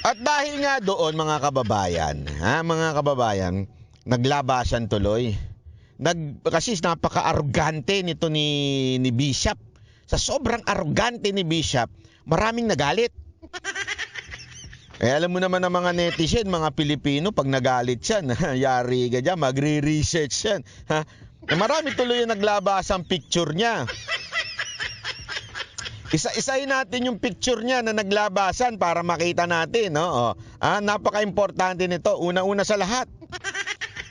At dahil nga doon mga kababayan, naglabasan tuloy. Kasi napaka-arrogante nito ni Bishop. Sa sobrang arrogante ni Bishop, maraming nagalit. Alam mo naman ang mga netizen, mga Pilipino, pag nagalit yan, yari ka dyan, magre-research yan. Ha? Marami tuloy yung naglabasang picture niya. Isa-isahin natin yung picture niya na naglabasan para makita natin, no? Napaka-importante nito. Una-una sa lahat,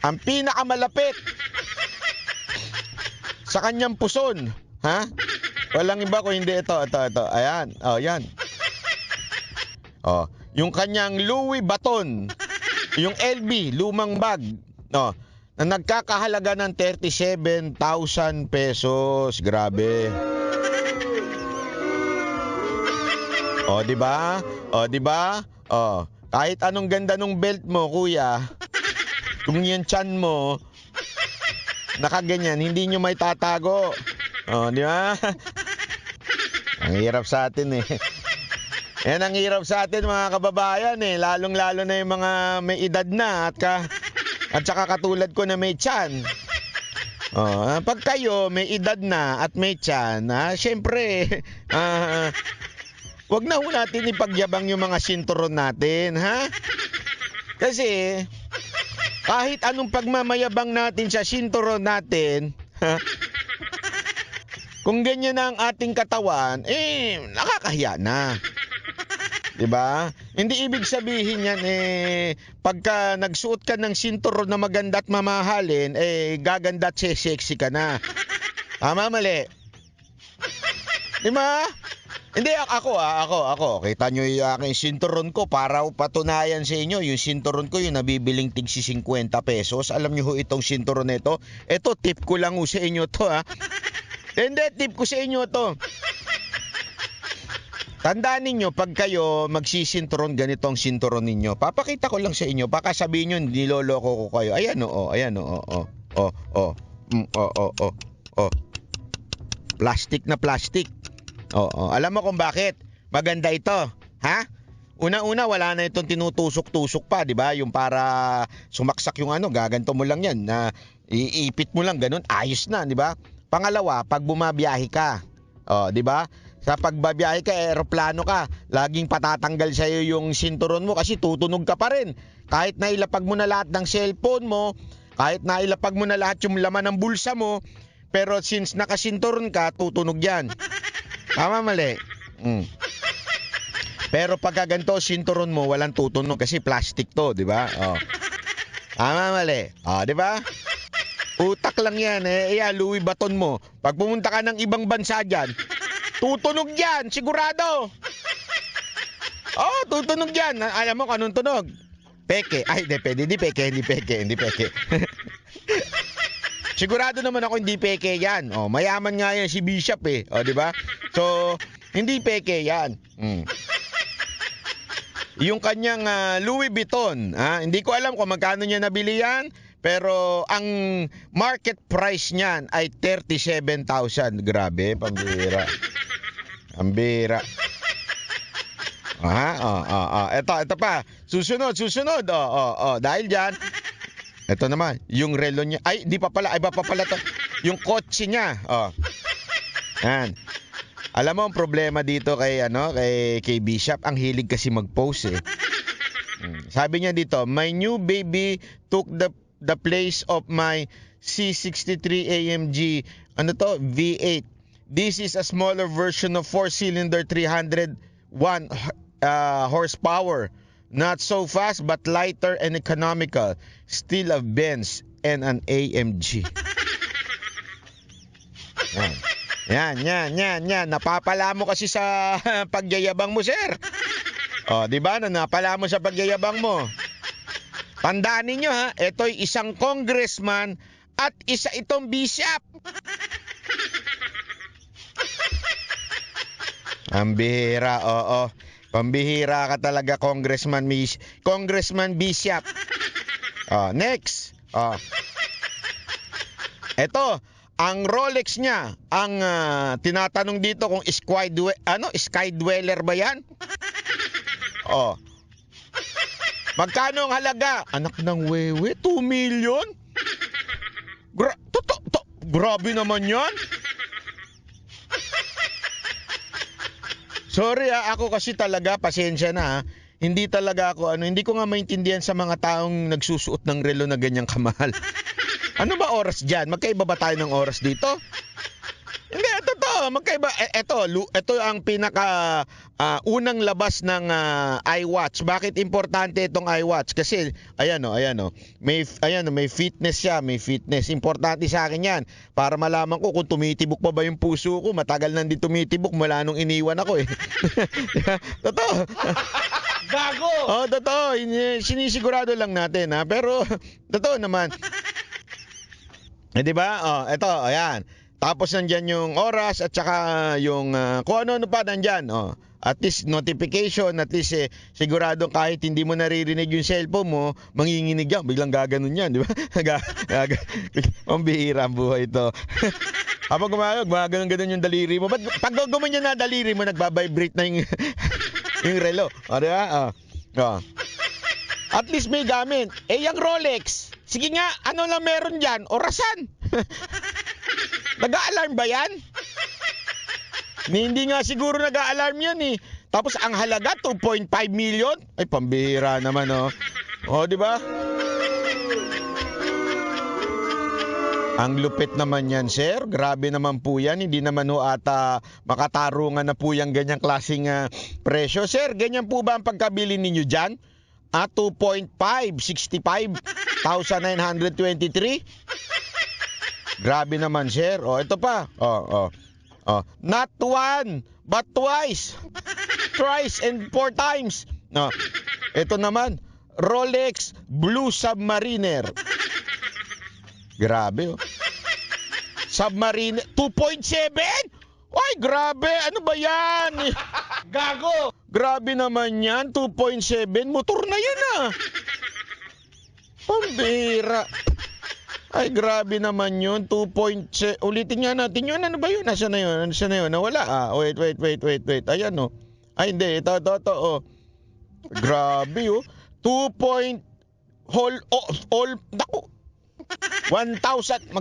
ang pinakamalapit sa kanyang puson, ha? Walang iba kung hindi ito. Ayan, yan. Yung kanyang Louis Vuitton, yung LB, lumang bag, no? Na nagkakahalaga ng 37,000 pesos. Grabe. Di ba? Kahit anong ganda ng belt mo, kuya, kung yung tiyan mo nakaganyan, hindi nyo may tatago. Di ba? Ang hirap sa atin eh. Yan ang hirap sa atin mga kababayan eh. Lalong-lalo na yung mga may edad na at saka katulad ko na may tiyan. Pag kayo may edad na at may tiyan, syempre, wag na ho natin ipagyabang yung mga sinturon natin, ha? Kasi, kahit anong pagmamayabang natin sa sinturon natin, ha? Kung ganyan na ang ating katawan, nakakahiya na. Diba? Hindi ibig sabihin yan, pagka nagsuot ka ng sinturon na maganda at mamahalin, gaganda at sexy ka na. Tama, mali? Diba? Hindi, ako. Kita nyo yung aking sinturon ko para patunayan sa inyo. Yung sinturon ko yung nabibiling tigsi 50 pesos. Alam nyo ho itong sinturon na ito? Ito, tip ko lang ho sa inyo to, ha? Hindi, tip ko sa inyo to. Tandaan ninyo, pag kayo magsisinturon, ganito ang sinturon ninyo. Papakita ko lang sa inyo. Baka sabihin nyo, niloloko ko kayo. Ayan o. Plastic na plastic. Alam mo kung bakit? Maganda ito, ha? Una-una, wala na itong tinutusok-tusok pa, di ba? Yung para sumaksak yung gaganto mo lang yan. Iipit mo lang, ganun, ayos na, di ba? Pangalawa, pag bumabiyahe ka, di ba? Sa pagbabiyahe ka, aeroplano ka, laging patatanggal sa'yo yung sinturon mo kasi tutunog ka pa rin. Kahit na ilapag mo na lahat ng cellphone mo, kahit na ilapag mo na lahat yung laman ng bulsa mo, pero since nakasinturon ka, tutunog yan. Tama, mali? Pero pagka ganito, sinturon mo, walang tutunog kasi plastic to, di ba? Tama, mali? Di ba? Utak lang yan, Louis Vuitton mo. Pag pumunta ka ng ibang bansa dyan, tutunog yan, sigurado. Tutunog yan. Alam mo kung anong tunog? Peke. Ay, hindi peke. Sigurado naman ako hindi peke yan. Mayaman nga yan si Bishop eh. Di ba? So, hindi peke yan. Yung kanyang Louis Vuitton, hindi ko alam kung magkano niya nabili yan, pero ang market price niyan ay 37,000. Grabe, pambira. Ang bira. Ito pa. Susunod. Dahil dyan, ito naman, yung relo niya. Ay, iba pa pala to. Yung kotse niya. Yan. Alam mo ang problema dito kay Bishop, ang hilig kasi mag-post eh. Sabi niya dito, my new baby took the place of my C63 AMG V8. This is a smaller version of 4-cylinder 301 horsepower. Not so fast but lighter and economical. Still a Benz and an AMG. Yan. Napapala mo kasi sa pagyayabang mo, sir. Di ba? Napala mo sa pagyayabang mo. Tandaan ninyo ha, ito'y isang congressman at isa itong bishop. Ang bihira, pambihira ka talaga, Congressman Bishop. Next. Ito, ang Rolex niya, ang tinatanong dito kung Sky Dweller ba yan? Magkano ang halaga? Anak ng wewe, 2 million? Grabe naman yan. Sorry ako kasi talaga, pasensya na ha. Hindi talaga ako, hindi ko nga maintindihan sa mga taong nagsusuot ng relo na ganyang kamahal. Ano ba oras dyan? Magkaiba ba tayo ng oras dito? Hindi, totoo. Magkaiba. Ito ang pinaka unang labas ng iWatch. Bakit importante itong iWatch? Kasi, ayan o. May fitness siya, may fitness. Importante sa akin yan. Para malaman ko kung tumitibok pa ba yung puso ko. Matagal nang di tumitibok mula nung iniwan ako eh. Totoo. Gago! Totoo. Sinisigurado lang natin ha. Pero, totoo naman. Di ba? Ito, ayan. Tapos nandyan yung oras at saka yung kung ano pa nandyan. At least notification, at least siguradong kahit hindi mo naririnig yung cellphone mo, manginginig yan. Biglang gaganon yan, di ba? Ang bihira ang buhay ito. Habang gumaganon yung daliri mo. Ba't pag gumanyan na daliri mo, nagbabibrate na yung, yung relo. Di ba? At least may gamit. Yung Rolex. Sige nga, ano lang meron dyan? Orasan. Nag-a-alarm ba yan? Hindi nga siguro nag-a-alarm yan eh. Tapos ang halaga 2.5 million? Ay pambihira naman di ba? Ang lupit naman yan, sir. Grabe naman po yan. Hindi naman ata makatarungan na po yung ganyang klaseng presyo. Sir, ganyan po ba ang pagkabili ninyo dyan? 2.5, 65,923. Grabe naman, sir. Ito pa. Not one, but twice. Thrice and 4 times. Ito naman, Rolex Blue Submariner. Grabe, Submariner 2.7? Ay, grabe. Ano ba yan? Gago! Grabe naman yan. 2.7. Motor na yan Pambira. Ay, grabe naman yun. 2.7. Ulitin nga natin yun. Ano ba yun? Nasaan na yun? Nawala. Wait. Ayan Ay, hindi. Ito. Grabe 2 point naku. 1,000.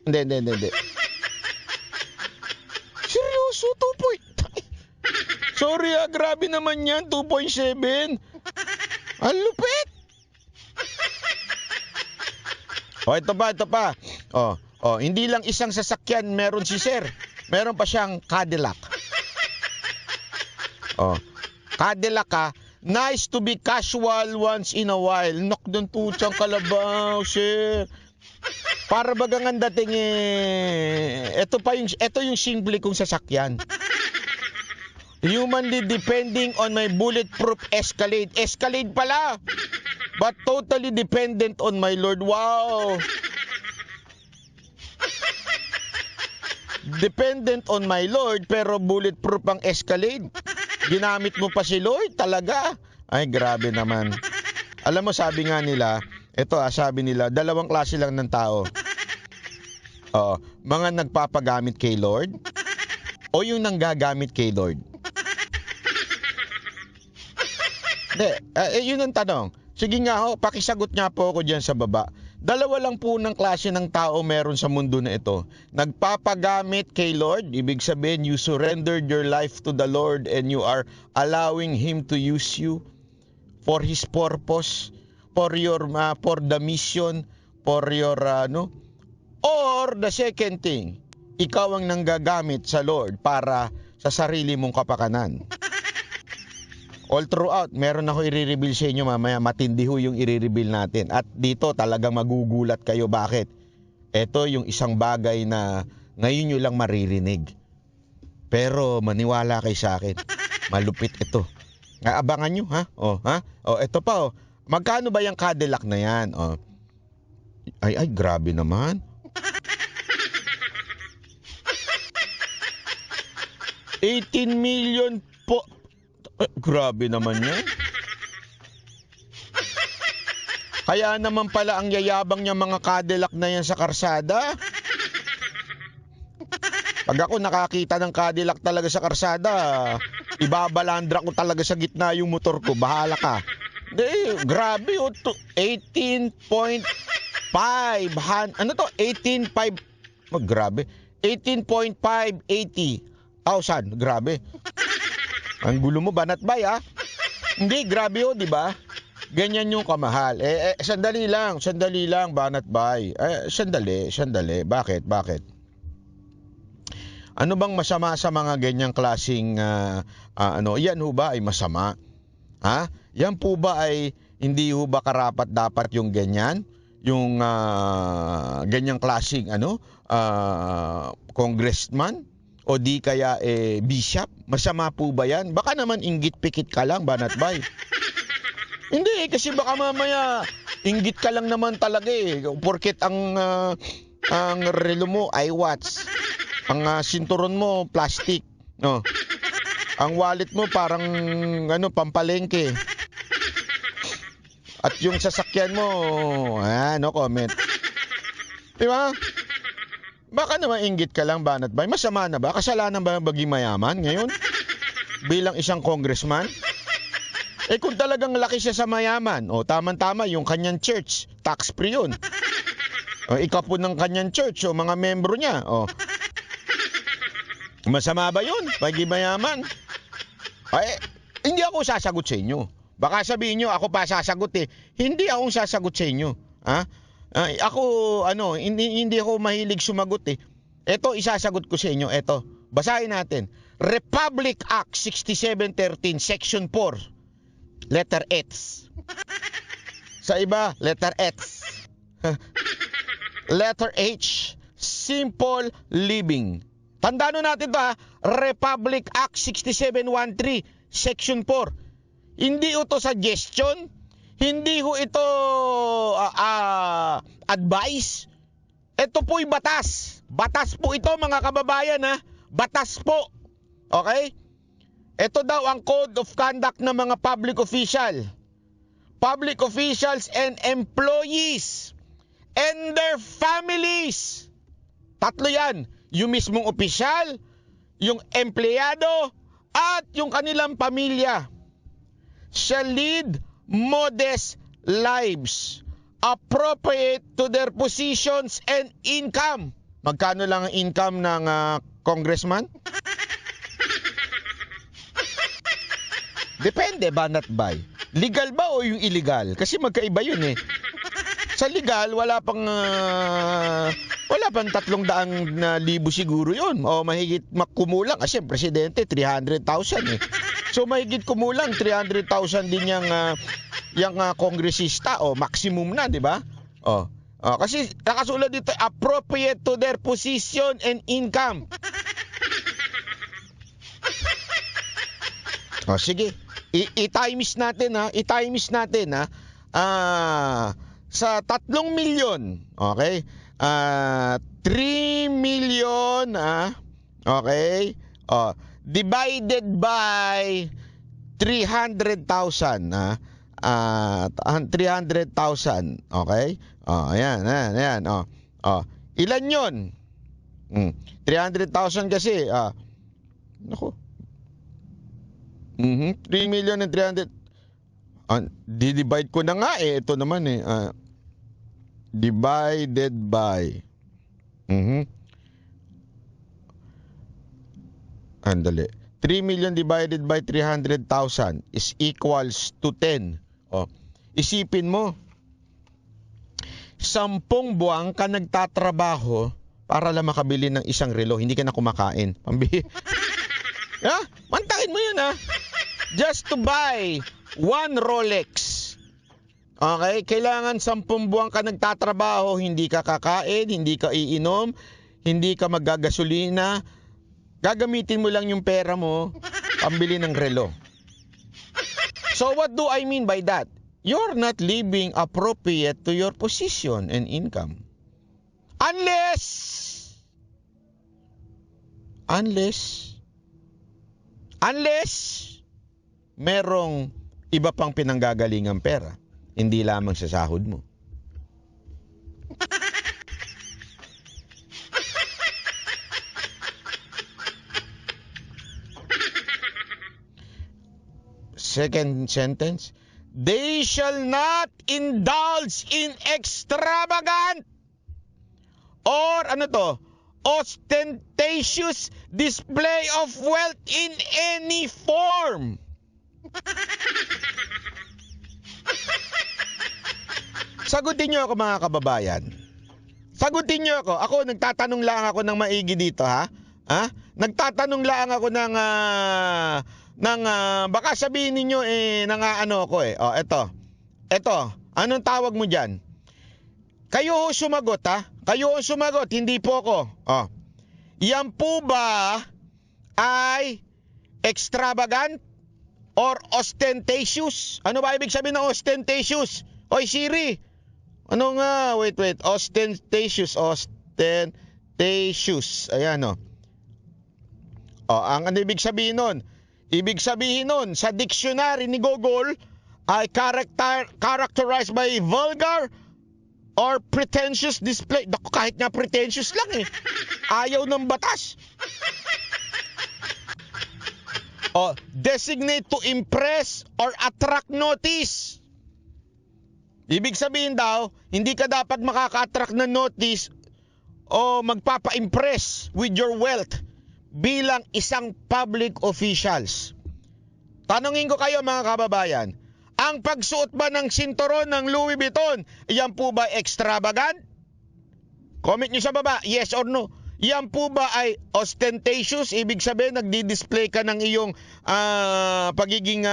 Hindi. Seryoso, 2 point. Sorry grabe naman yan. 2.7. Ang lupit. Ito pa. Hindi lang isang sasakyan meron si sir. Meron pa siyang Cadillac. Cadillac nice to be casual once in a while. Knock doon tutsang kalabaw, sir. Para bagang ang dating ito yung simple kong sasakyan. Humanly depending on my bulletproof Escalade. Escalade pala. But totally dependent on my Lord. Wow. Dependent on my Lord pero bulletproof ang Escalade. Ginamit mo pa si Lord talaga. Ay, grabe naman. Alam mo, sabi nga nila, sabi nila, dalawang klase lang ng tao. Mga nagpapagamit kay Lord o yung nanggagamit kay Lord. Yun ang tanong. Sige nga pakisagot nga po ako dyan sa baba. Dalawa lang po ng klase ng tao meron sa mundo na ito. Nagpapagamit kay Lord, ibig sabihin you surrendered your life to the Lord and you are allowing Him to use you for His purpose, for the mission, for your or the second thing, ikaw ang nanggagamit sa Lord para sa sarili mong kapakanan. All throughout, meron ako i-reveal sa inyo mamaya. Matindi yung i-reveal natin. At dito talagang magugulat kayo. Bakit? Ito yung isang bagay na ngayon nyo lang maririnig. Pero maniwala kayo sa akin. Malupit ito. Abangan nyo, ha? Ito pa, Magkano ba yung Cadillac na yan? Ay, grabe naman. 18 million po. Grabe naman yan. Kaya naman pala ang yayabang niya mga Cadillac na yan sa karsada. Pag ako nakakita ng Cadillac talaga sa karsada, ibabalandra ko talaga sa gitna yung motor ko. Bahala ka. Grabe 18.5. Ano to? 18.5. Grabe. 18.580,000. Grabe. Ang gulo mo, Banat Bay, ha? Hindi, grabe di ba? Ganyan yung kamahal. Sandali lang, Banat Bay. Sandali. Bakit? Ano bang masama sa mga ganyang klaseng yan ho ba ay masama? Ha? Yan po ba ay hindi ho ba karapat dapat yung ganyan? Yung ganyang klaseng congressman o di kaya bishop? Masama po ba yan? Baka naman inggit pikit ka lang, Banat Bay. Hindi, kasi baka mamaya inggit ka lang naman talaga porket ang relo mo ay watch. Ang sinturon mo plastic, no. Ang wallet mo parang pampalengke. At yung sasakyan mo, no comment. 'Di ba? Baka naman inggit ka lang, Banat Bay. Masama na ba? Kasalanan ba maging mayaman ngayon? Bilang isang congressman? Kung talagang laki siya sa mayaman, tama-tama yung kanyang church, tax-free yun. Ikapon ng kanyang church, mga membro niya, masama ba yun? Pagiging mayaman? Hindi ako sasagot sa inyo. Baka sabihin nyo, ako pa sasagot Hindi akong sasagot sa inyo. Ako, hindi ako mahilig sumagot Ito, isasagot ko sa inyo. Ito, basahin natin. Republic Act 6713, Section 4, letter X. Sa iba, letter X. Letter H, simple living. Tandaan natin to Republic Act 6713, Section 4. Hindi ito suggestion, hindi ho ito advice. Ito po'y batas. Batas po ito, mga kababayan, batas po. Okay? Ito daw ang code of conduct ng mga public officials and employees and their families. Tatlo yan. Yung mismong opisyal, yung empleyado, at yung kanilang pamilya shall lead modest lives appropriate to their positions and income. Magkano lang ang income ng congressman? Depende, Banat Bay. Legal ba o yung illegal? Kasi magkaiba yun Sa legal, wala pang 300,000 siguro yun. O mahigit kumulang. Kasi presidente, 300,000 So mahigit kumulang 300,000 din yung kongresista maximum na, di ba? Kasi nakasulat dito appropriate to their position and income. Sige. I-times natin sa 3 milyon, okay? 3 million, okay? Divided by 300,000, 300,000, okay? Ayan. Ilan 'yon? 300,000 kasi, nako. 3 million and 300. Di-divide ko na nga ito naman divided by andali. 3 million divided by 300,000 is equals to 10. Isipin mo, 10 buwan ka nagtatrabaho para lang makabili ng isang relo, hindi ka na kumakain. Mantakin mo yun just to buy one Rolex. Okay? Kailangan 10 buwan ka nagtatrabaho, hindi ka kakain, hindi ka iinom, hindi ka maggagasolina. Gagamitin mo lang yung pera mo pambili ng relo. So what do I mean by that? You're not living appropriate to your position and income. Unless merong iba pang pinanggagalingang pera, hindi lamang sa sahod mo. Second sentence, They shall not indulge in extravagant or ostentatious display of wealth in any form. Sagutin niyo ako, mga kababayan. Sagutin niyo ako. Ako, nagtatanong lang ako ng maigi dito, ha? Nagtatanong lang ako baka sabihin niyo ko eh. Oh, eto. Anong tawag mo diyan? Kayo ho sumagot, ha? Kayo ho sumagot, hindi po ako. Oh. Yan po ba ay extravagant or ostentatious? Ano ba ibig sabihin ng ostentatious? Oy Siri. Ano nga? Wait. Ostentatious. Ayan o. Ang ano ibig sabihin nun? Ibig sabihin nun, sa dictionary ni Google, ay characterized by vulgar or pretentious display. Naku, kahit nga pretentious lang eh. Ayaw ng batas. Designate to impress or attract notice. Ibig sabihin daw, hindi ka dapat makaka-attract ng notice o magpapa-impress with your wealth bilang isang public officials. Tanungin ko kayo, mga kababayan, ang pagsuot ba ng sinturon ng Louis Vuitton, yan po ba extravagant? Comment nyo sa baba, yes or no. Yan po ba ay ostentatious? Ibig sabihin, nagdi-display ka ng iyong pagiging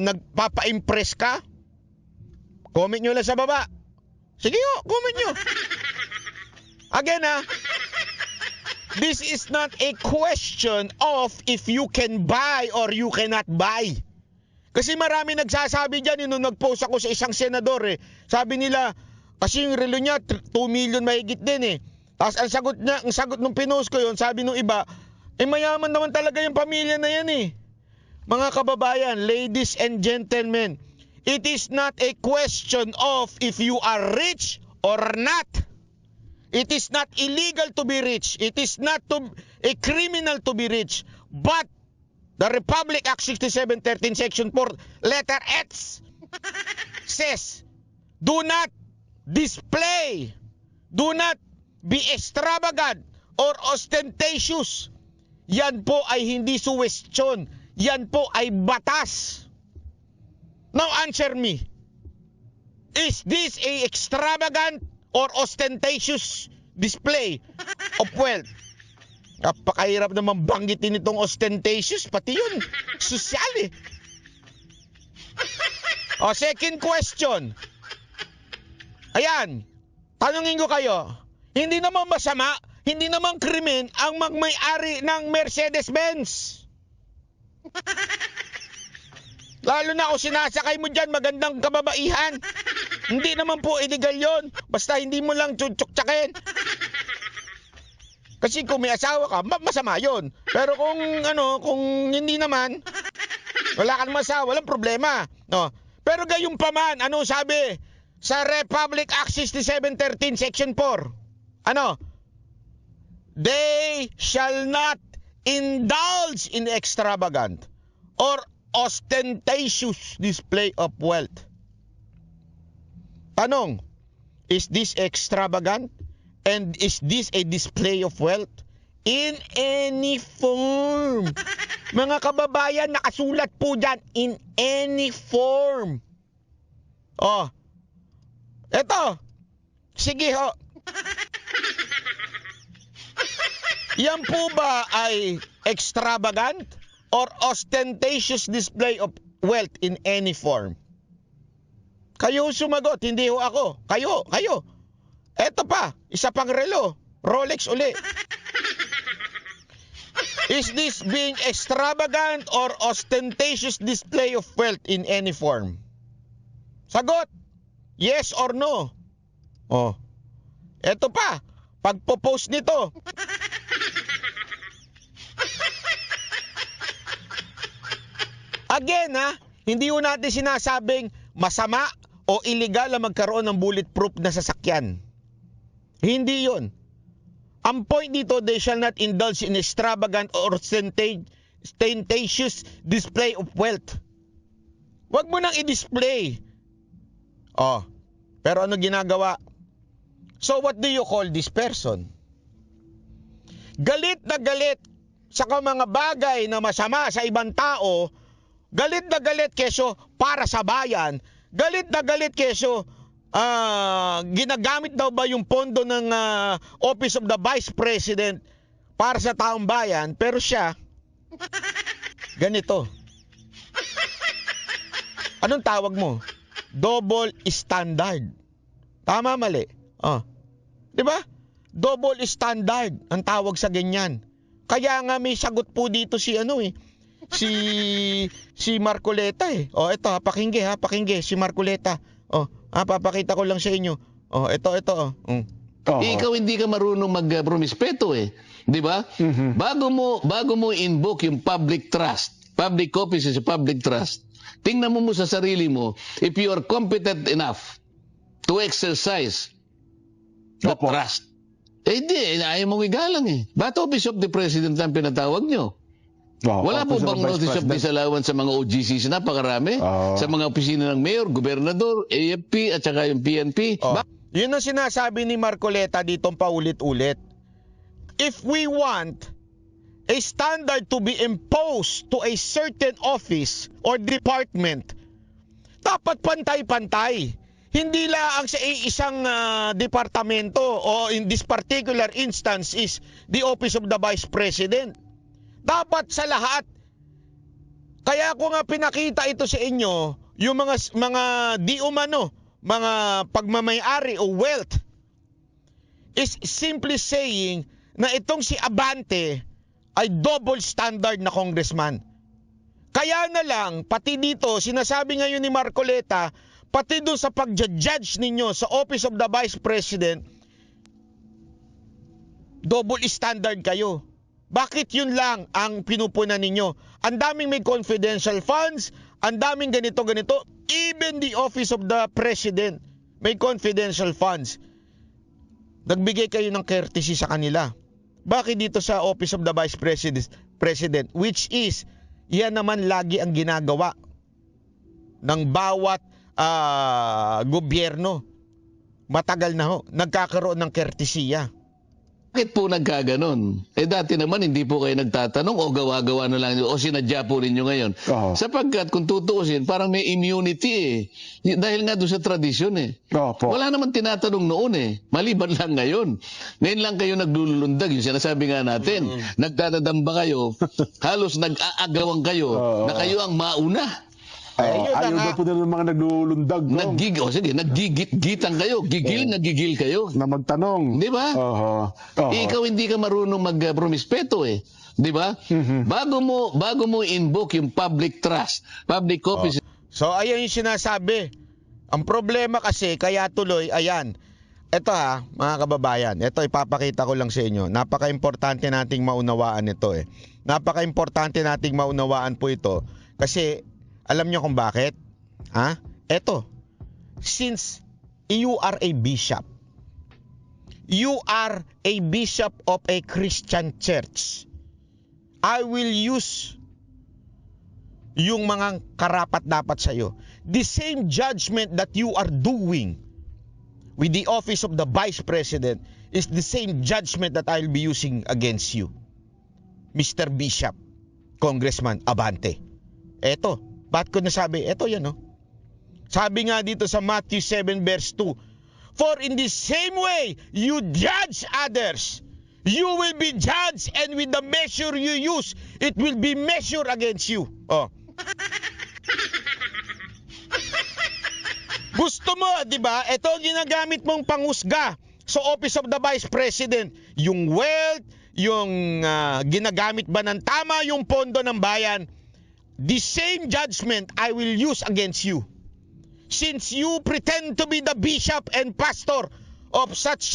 nagpapa-impress ka? Comment nyo lang sa baba. Sige ho, comment nyo. Again this is not a question of if you can buy or you cannot buy. Kasi marami nagsasabi dyan, nung nag-post ako sa isang senador sabi nila, kasi yung relo niya 2 million mahigit din Tapos ang sagot nung pinost ko yun, sabi nung iba, mayaman naman talaga yung pamilya na yan Mga kababayan, ladies and gentlemen, it is not a question of if you are rich or not. It is not illegal to be rich. It is not a criminal to be rich. But the Republic Act 6713 Section 4 letter X says, do not display, do not be extravagant or ostentatious. Yan po ay hindi suwestyon. Yan po ay batas. Now answer me. Is this a extravagant or ostentatious display of wealth? Napakahirap naman banggitin itong ostentatious, pati yun sosyal second question. Ayan, tanungin ko kayo, hindi naman masama, hindi naman krimen ang magmay-ari ng Mercedes-Benz. Lalo na kung sinasakay mo dyan magandang kababaihan. Hindi naman po illegal yon. Basta hindi mo lang tsutsuksakin. Kasi kung may asawa ka, masama yon. Pero kung hindi naman, wala ka naman asawa, walang problema. No. Pero gayon pa man, ano sabi sa Republic Act 6713 Section 4? They shall not indulge in extravagant or ostentatious display of wealth. Tanong, is this extravagant and is this a display of wealth in any form? Mga kababayan, nakasulat po dyan, in any form. Eto, sige ho. Yan po ba ay extravagant or ostentatious display of wealth in any form? Kayo sumagot, hindi ho ako. Kayo. Eto pa, isa pang relo. Rolex uli. Is this being extravagant or ostentatious display of wealth in any form? Sagot, yes or no. Eto pa, pagpo-post nito. Again hindi ho natin sinasabing masama o illegal na magkaroon ng bulletproof na sasakyan. Hindi yon. Ang point dito, they shall not indulge in extravagant or ostentatious display of wealth. Wag mo nang i-display. Oh, pero ano ginagawa? So what do you call this person? Galit na galit sa mga bagay na masama sa ibang tao, galit na galit keso para sa bayan, galit na galit keso ginagamit daw ba yung pondo ng Office of the Vice President para sa taong bayan, pero siya, ganito. Anong tawag mo? Double standard. Tama, mali? Oh. Di ba? Double standard ang tawag sa ganyan. Kaya nga may sagot po dito si si Marcoleta eh. Oh, ito pakingge si Marcoleta. Oh, papakita ko lang sa inyo. Oh, ito oh. Ikaw hindi ka marunong mag-promispeto eh. 'Di ba? Bago mo invoke yung public trust, public office is public trust. Tingnan mo sa sarili mo if you are competent enough to exercise the trust. Hindi, ayaw mong igalang eh. Ba't Office of the President ang pinatawag nyo? Wala po bang notice of disallowance sa mga OGCs? Napakarami. Sa mga opisina ng mayor, gobernador, AFP at saka yung PNP. Yun ang sinasabi ni Marcoleta ditong paulit-ulit. If we want a standard to be imposed to a certain office or department, dapat pantay-pantay. Hindi lang sa isang departamento o in this particular instance is the Office of the Vice President. Dapat sa lahat. Kaya ko nga pinakita ito sa inyo, yung mga di umano, mga pagmamay-ari o wealth is simply saying na itong si Abante ay double standard na congressman. Kaya na lang, pati dito, sinasabi ngayon ni Marcoleta, pati doon sa pag-judge ninyo sa Office of the Vice President, double standard kayo. Bakit yun lang ang pinupunan ninyo? Ang daming may confidential funds, ang daming ganito-ganito. Even the Office of the President may confidential funds. Nagbigay kayo ng courtesy sa kanila. Bakit dito sa Office of the Vice President, which is, yan naman lagi ang ginagawa ng bawat gobyerno. Matagal na ho, nagkakaroon ng kertesiya. Bakit po nagkaganon? Dati naman hindi po kayo nagtatanong o gawa-gawa na lang o sinadya po ninyo ngayon. Sapagkat kung tutuusin, parang may immunity eh. Dahil nga doon sa tradisyon eh. Wala naman tinatanong noon eh. Maliban lang ngayon. Ngayon lang kayo naglulundag. Yung sinasabi nga natin, nagdadadamba kayo, halos nag-aagawan kayo na kayo ang mauna. Ayaw daw po nila mga naglulundag. Naggigit-gitan kayo. Gigil kayo. Na magtanong. Di ba? Ikaw hindi ka marunong mag-promispeto eh. Di ba? Bago mo invoke yung public trust, public office. So, ayan yung sinasabi. Ang problema kasi, kaya tuloy, ayan. Ito mga kababayan, ito ipapakita ko lang sa inyo. Napaka-importante nating maunawaan ito eh. Napaka-importante nating maunawaan po ito. Kasi, alam nyo kung bakit? Eto, since you are a bishop of a Christian church, I will use yung mga karapat-dapat sa'yo. The same judgment that you are doing with the office of the Vice President is the same judgment that I'll be using against you, Mr. Bishop, Congressman Abante. Eto. Ba't ko nasabi? Ito yan, Sabi nga dito sa Matthew 7 verse 2, for in the same way you judge others, you will be judged, and with the measure you use, it will be measured against you. Gusto mo, di ba? Ito ginagamit mong panghusga sa Office of the Vice President. Yung wealth, yung ginagamit ba ng tama yung pondo ng bayan, the same judgment I will use against you. Since you pretend to be the bishop and pastor of such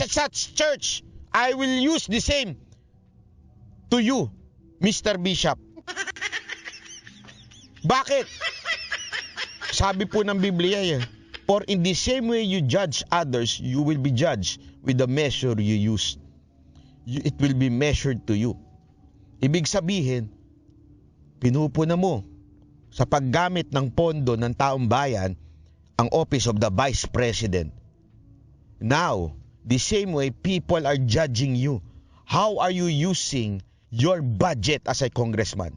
church, I will use the same to you, Mr. Bishop. Bakit? Sabi po ng Biblia for in the same way you judge others, you will be judged with the measure you use. It will be measured to you. Ibig sabihin, pinupuna mo sa paggamit ng pondo ng taong bayan ang Office of the Vice President. Now, the same way people are judging you. How are you using your budget as a congressman?